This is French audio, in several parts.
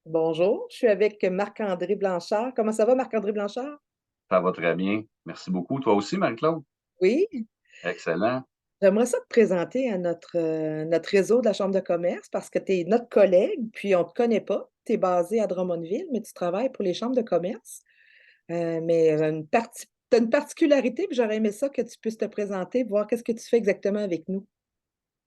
Bonjour, je suis avec Marc-André Blanchard. Comment ça va, Marc-André Blanchard? Ça va très bien. Merci beaucoup. Toi aussi, Marie-Claude? Oui, Excellent. j'aimerais ça te présenter à notre réseau de la Chambre de commerce parce que tu es notre collègue, puis on ne te connaît pas. Tu es basé à Drummondville, mais tu travailles pour les chambres de commerce. Mais tu as une particularité, puis j'aurais aimé ça que tu puisses te présenter, voir qu'est-ce que tu fais exactement avec nous.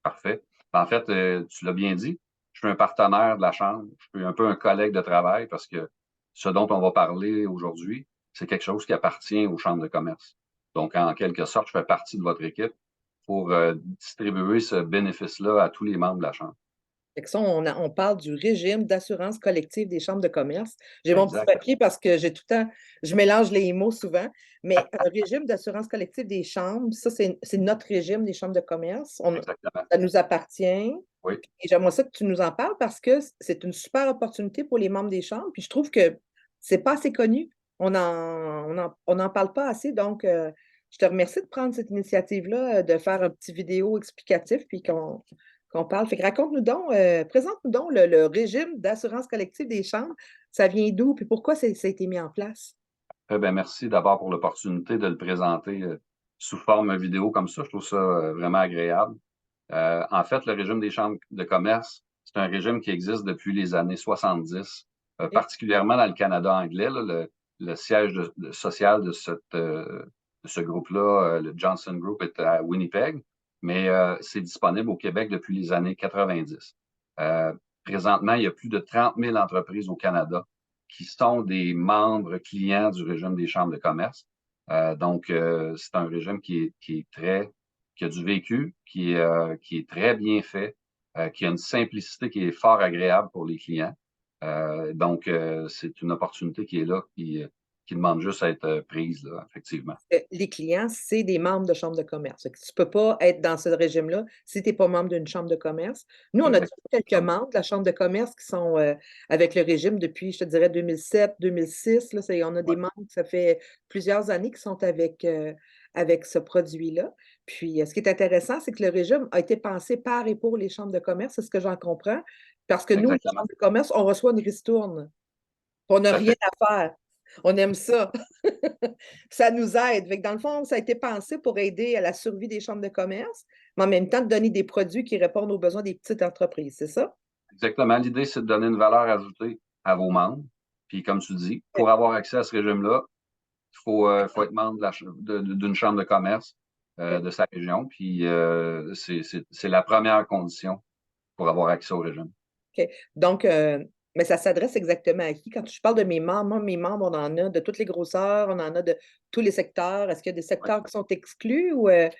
Parfait. En fait, tu l'as bien dit, je suis un partenaire de la Chambre. Je suis un peu un collègue de travail parce que ce dont on va parler aujourd'hui, c'est quelque chose qui appartient aux chambres de commerce. Donc, en quelque sorte, je fais partie de votre équipe pour distribuer ce bénéfice-là à tous les membres de la Chambre. Fait que ça, on parle du régime d'assurance collective des chambres de commerce. J'ai mon petit Exactement. papier parce que j'ai tout le temps, je mélange les mots souvent, mais un régime d'assurance collective des chambres, ça, c'est notre régime des chambres de commerce. Exactement. Ça nous appartient. Oui. Et j'aimerais ça que tu nous en parles parce que c'est une super opportunité pour les membres des chambres. Puis je trouve que c'est pas assez connu. On en parle pas assez. Donc, je te remercie de prendre cette initiative-là, de faire un petit vidéo explicatif, puis qu'on parle. Fait que raconte-nous donc, présente-nous donc le régime d'assurance collective des chambres. Ça vient d'où? Puis pourquoi ça a été mis en place? Ben, merci d'abord pour l'opportunité de le présenter sous forme vidéo comme ça. Je trouve ça vraiment agréable. En fait, le régime des chambres de commerce, c'est un régime qui existe depuis les années 70, Et- particulièrement dans le Canada anglais. Là, le siège social de ce groupe-là, le Johnson Group, est à Winnipeg, mais c'est disponible au Québec depuis les années 90. Euh, Présentement, il y a plus de 30 000 entreprises au Canada qui sont des membres clients du régime des chambres de commerce. Donc, c'est un régime qui a du vécu, qui est très bien fait, qui a une simplicité qui est fort agréable pour les clients. Donc, c'est une opportunité qui est là, qui demande juste à être prise, là, effectivement. Les clients, c'est des membres de chambre de commerce. Fait que tu ne peux pas être dans ce régime-là si tu n'es pas membre d'une chambre de commerce. Nous, on a quelques Exactement. membres de la chambre de commerce qui sont avec le régime depuis, je te dirais, 2007, 2006. Là, on a des Ouais, membres, ça fait plusieurs années qui sont avec ce produit-là. Puis, ce qui est intéressant, c'est que le régime a été pensé par et pour les chambres de commerce, c'est ce que j'en comprends. Parce que nous, les exactement. chambres de commerce, on reçoit une ristourne. On n'a Tout à rien fait. à faire. On aime ça. Ça nous aide. Fait que dans le fond, ça a été pensé pour aider à la survie des chambres de commerce, mais en même temps de donner des produits qui répondent aux besoins des petites entreprises, c'est ça? Exactement. L'idée, c'est de donner une valeur ajoutée à vos membres. Puis, comme tu dis, OK. pour avoir accès à ce régime-là, faut être membre d'une chambre de commerce OK. de sa région. Puis, c'est la première condition pour avoir accès au régime. OK. Donc, mais ça s'adresse exactement à qui? Quand je parle de mes membres, moi, mes membres, on en a de toutes les grosseurs, on en a de tous les secteurs. Est-ce qu'il y a des Ouais. secteurs qui sont exclus Il n'y a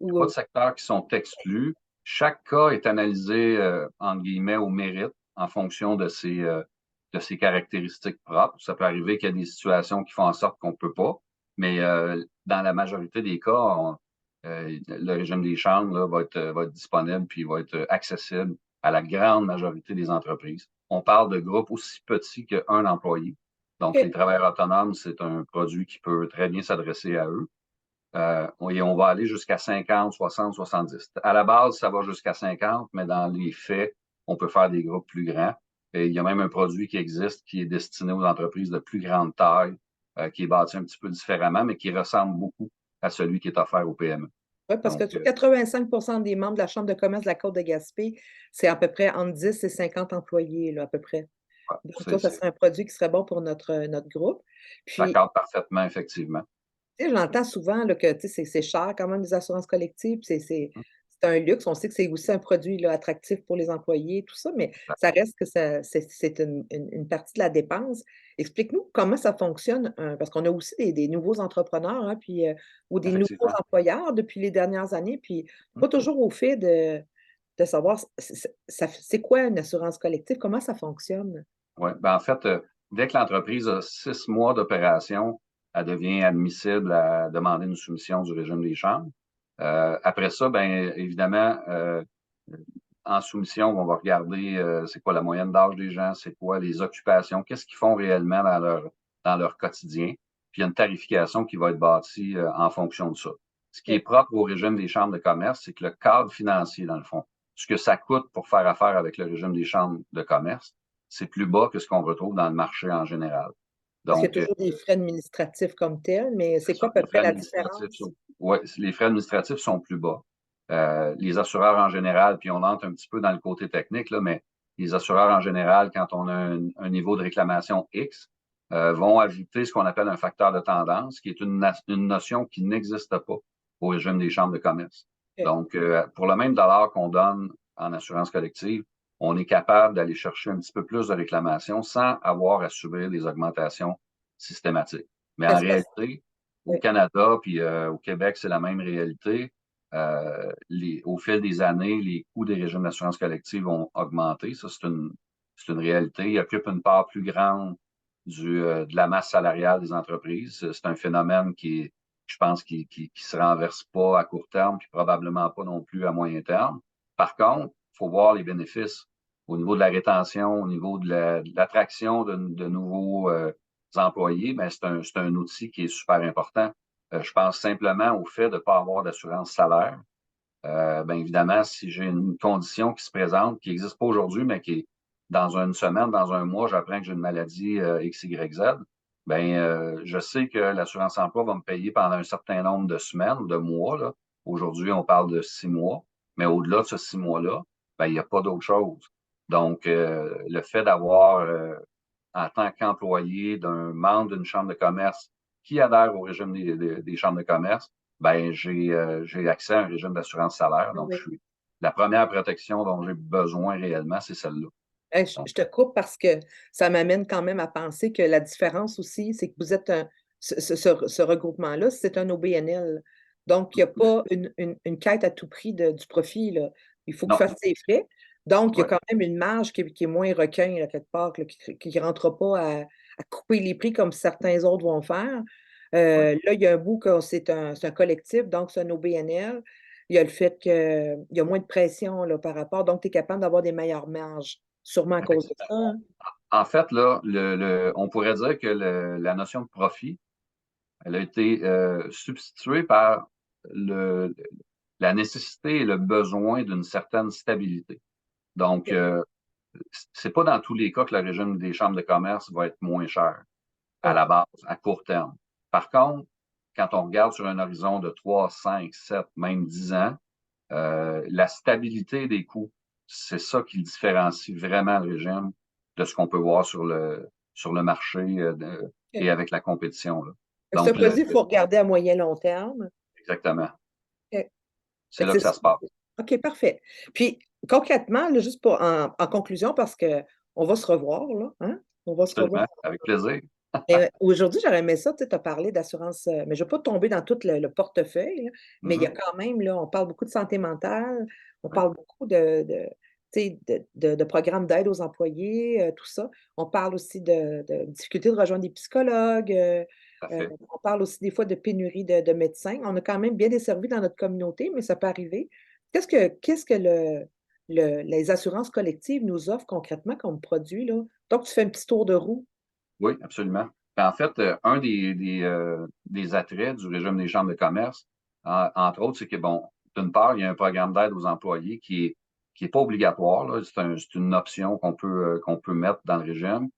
ou, pas de secteurs qui sont exclus. Chaque cas est analysé, entre guillemets, au mérite en fonction de ses caractéristiques propres. Ça peut arriver qu'il y a des situations qui font en sorte qu'on ne peut pas, mais dans la majorité des cas, le régime des chambres là, va être disponible puis va être accessible à la grande majorité des entreprises. On parle de groupes aussi petits qu'un employé. Donc, les OK. travailleurs autonomes, c'est un produit qui peut très bien s'adresser à eux. Et on va aller jusqu'à 50, 60, 70. À la base, ça va jusqu'à 50, mais dans les faits, on peut faire des groupes plus grands. Et il y a même un produit qui existe qui est destiné aux entreprises de plus grande taille, qui est bâti un petit peu différemment, mais qui ressemble beaucoup à celui qui est offert aux PME. Oui, parce que Donc, 85 des membres de la Chambre de commerce de la Côte de Gaspé, c'est à peu près entre 10 et 50 employés, là, à peu près. ouais, Donc, ça c'est serait un produit qui serait bon pour notre groupe. ça Puis, cadre parfaitement, effectivement. tu sais, j'entends souvent là, que tu sais, c'est cher quand même, les assurances collectives, c'est un luxe. On sait que c'est aussi un produit là, attractif pour les employés, tout ça, mais ça reste que c'est une partie de la dépense. Explique-nous comment ça fonctionne, parce qu'on a aussi des nouveaux entrepreneurs, hein, puis, ou des nouveaux Effectivement. employeurs depuis les dernières années, puis pas toujours au fait de savoir c'est quoi une assurance collective, comment ça fonctionne. Ouais. Ben, en fait, dès que l'entreprise a 6 mois d'opération, elle devient admissible à demander une soumission du régime des chambres. Après ça, ben évidemment, en soumission, on va regarder c'est quoi la moyenne d'âge des gens, c'est quoi les occupations, qu'est-ce qu'ils font réellement dans leur quotidien. Puis il y a une tarification qui va être bâtie en fonction de ça. Ce qui est OK. propre au régime des chambres de commerce, c'est que le cadre financier, dans le fond, ce que ça coûte pour faire affaire avec le régime des chambres de commerce, c'est plus bas que ce qu'on retrouve dans le marché en général. Parce qu'il y a Donc, toujours des frais administratifs comme tels, mais c'est c'est quoi ça, à peu près la différence? ouais, les frais administratifs sont plus bas. Les assureurs en général, puis on entre un petit peu dans le côté technique, là, mais les assureurs en général, quand on a un niveau de réclamation X, vont ajouter ce qu'on appelle un facteur de tendance, qui est une notion qui n'existe pas au régime des chambres de commerce. OK. Donc, pour le même dollar qu'on donne en assurance collective, on est capable d'aller chercher un petit peu plus de réclamation sans avoir à subir des augmentations systématiques. Mais en Parce que, réalité, au oui, Canada puis au Québec, c'est la même réalité. Au fil des années, les coûts des régimes d'assurance collective ont augmenté. Ça, c'est une réalité. Ils occupent une part plus grande de la masse salariale des entreprises. C'est un phénomène je pense, qui se renverse pas à court terme, puis probablement pas non plus à moyen terme. Par contre, il faut voir les bénéfices au niveau de la rétention, au niveau de l'attraction de nouveaux employés. Ben, c'est un outil qui est super important. Je pense simplement au fait de ne pas avoir d'assurance salaire. Bien évidemment, si j'ai une condition qui se présente, qui n'existe pas aujourd'hui, mais qui est dans une semaine, dans un mois, j'apprends que j'ai une maladie XYZ, ben je sais que l'assurance emploi va me payer pendant un certain nombre de semaines ou de mois. Là. Aujourd'hui, on parle de 6 mois, mais au-delà de ce 6 mois-là, ben, il n'y a pas d'autre chose. Donc, le fait d'avoir, en tant qu'employé d'un membre d'une chambre de commerce qui adhère au régime des chambres de commerce, ben j'ai accès à un régime d'assurance salaire. Donc, oui. la première protection dont j'ai besoin réellement, c'est celle-là. Hey, je Donc, je te coupe parce que ça m'amène quand même à penser que la différence aussi, c'est que vous êtes ce regroupement-là, c'est un OBNL. Donc, il n'y a pas une quête à tout prix du profit, là. Il faut qu'il non, fasse ses frais. Donc, il y a ouais, quand même une marge qui est moins requin, là, quelque part, là, qui ne rentre pas à couper les prix comme certains autres vont faire. ouais, Là, il y a un bout que c'est un collectif, donc c'est un OBNL. Il y a le fait qu'il y a moins de pression là, par rapport, donc tu es capable d'avoir des meilleures marges. Sûrement à cause de effectivement. ça, hein? En fait, là, on pourrait dire que la notion de profit, elle a été substituée par le, la nécessité et le besoin d'une certaine stabilité. Donc, OK. c'est pas dans tous les cas que le régime des chambres de commerce va être moins cher à la OK. base, à court terme. Par contre, quand on regarde sur un horizon de 3, 5, 7, même 10 ans, la stabilité des coûts, c'est ça qui différencie vraiment le régime de ce qu'on peut voir sur le marché et OK. avec la compétition. Là. Fait que c'est un Donc, produit qu'il faut regarder à moyen long terme. exactement. OK. C'est Fait que là que c'est ça se passe. OK, parfait. Puis concrètement, là, juste en conclusion, parce qu'on va se revoir, là, hein? On va se revoir. Absolument. Avec plaisir. Aujourd'hui, j'aurais aimé ça, tu sais, as parlé d'assurance, mais je ne vais pas tomber dans tout le portefeuille, là, mais il y a Mhm. quand même, là, on parle beaucoup de santé mentale, on Oui, parle beaucoup tu sais, de programmes d'aide aux employés, tout ça. On parle aussi de difficultés de rejoindre des psychologues, parfait. on parle aussi des fois de pénurie de médecins. On a quand même bien desservi dans notre communauté, mais ça peut arriver. Qu'est-ce que les assurances collectives nous offrent concrètement comme produit, là? Donc, tu fais un petit tour de roue. Oui, absolument. Ben, en fait, un des attraits du régime des chambres de commerce, entre autres, c'est que, bon, d'une part, il y a un programme d'aide aux employés qui est pas obligatoire, là. C'est une option qu'on peut mettre dans le régime,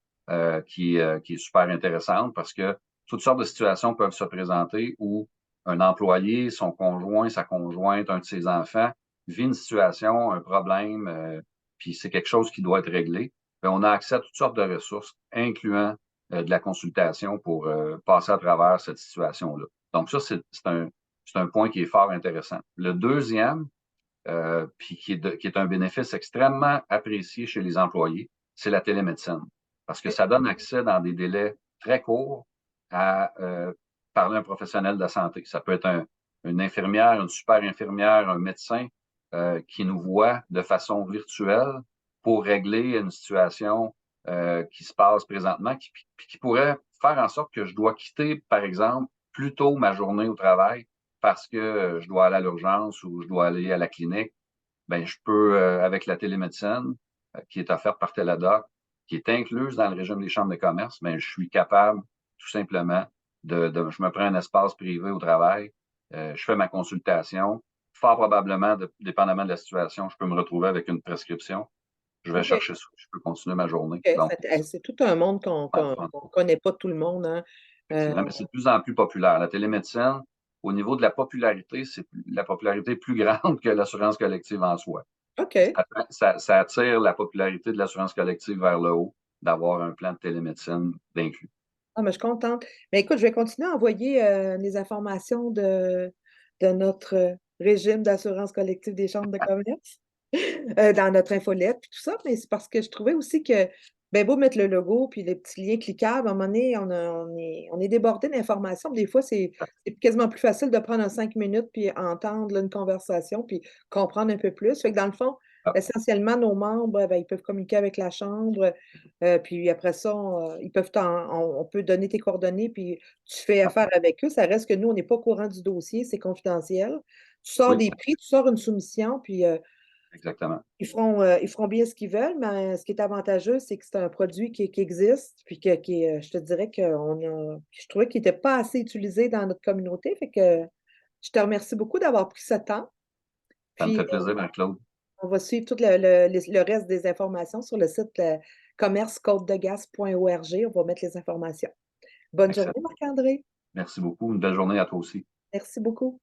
qui est super intéressante parce que toutes sortes de situations peuvent se présenter où un employé, son conjoint, sa conjointe, un de ses enfants vit une situation, un problème, puis c'est quelque chose qui doit être réglé. Ben, on a accès à toutes sortes de ressources, incluant de la consultation pour passer à travers cette situation-là. Donc ça, c'est un point qui est fort intéressant. Le deuxième, puis qui est un bénéfice extrêmement apprécié chez les employés, c'est la télémédecine. Parce que ça donne accès dans des délais très courts à parler à un professionnel de la santé. Ça peut être une infirmière, une super infirmière, un médecin qui nous voit de façon virtuelle pour régler une situation qui se passe présentement, qui pourrait faire en sorte que je dois quitter, par exemple, plus tôt ma journée au travail parce que je dois aller à l'urgence ou je dois aller à la clinique. Ben, je peux, avec la télémédecine qui est offerte par Teladoc, qui est incluse dans le régime des chambres de commerce, mais je suis capable tout simplement je me prends un espace privé au travail, je fais ma consultation. Fort probablement, dépendamment de la situation, je peux me retrouver avec une prescription. je vais OK. chercher ça. Je peux continuer ma journée. OK. Donc, C'est tout un monde qu'on ouais, connaît pas tout le monde, hein. effectivement, mais c'est de plus en plus populaire. La télémédecine, au niveau de la popularité, la popularité est plus grande que l'assurance collective en soi. OK. Ça attire la popularité de l'assurance collective vers le haut, d'avoir un plan de télémédecine d'inclus. Ah, mais je suis contente. Mais écoute, je vais continuer à envoyer les informations de notre régime d'assurance collective des chambres de commerce dans notre infolette puis tout ça, mais c'est parce que je trouvais aussi que, ben beau mettre le logo puis les petits liens cliquables, à un moment donné, on est débordé d'informations. Des fois, c'est quasiment plus facile de prendre un 5 minutes puis entendre là, une conversation puis comprendre un peu plus. Fait que dans le fond, Ah, essentiellement, nos membres, ben, ils peuvent communiquer avec la chambre, puis après ça, ils peuvent on peut donner tes coordonnées, puis tu fais ah, affaire avec eux. Ça reste que nous, on n'est pas au courant du dossier, c'est confidentiel. Tu sors oui, des prix, tu sors une soumission, puis exactement. ils feront bien ce qu'ils veulent, mais ce qui est avantageux, c'est que c'est un produit qui existe, puis je te dirais je trouvais qu'il n'était pas assez utilisé dans notre communauté. Fait que je te remercie beaucoup d'avoir pris ce temps. Ça me Puis fait plaisir, Marc-Claude. on va suivre tout le reste des informations sur le site commerce-côte-de-gaspe.org. On va mettre les informations. Bonne journée, Excellent. Marc-André. Merci beaucoup. Une belle journée à toi aussi. Merci beaucoup.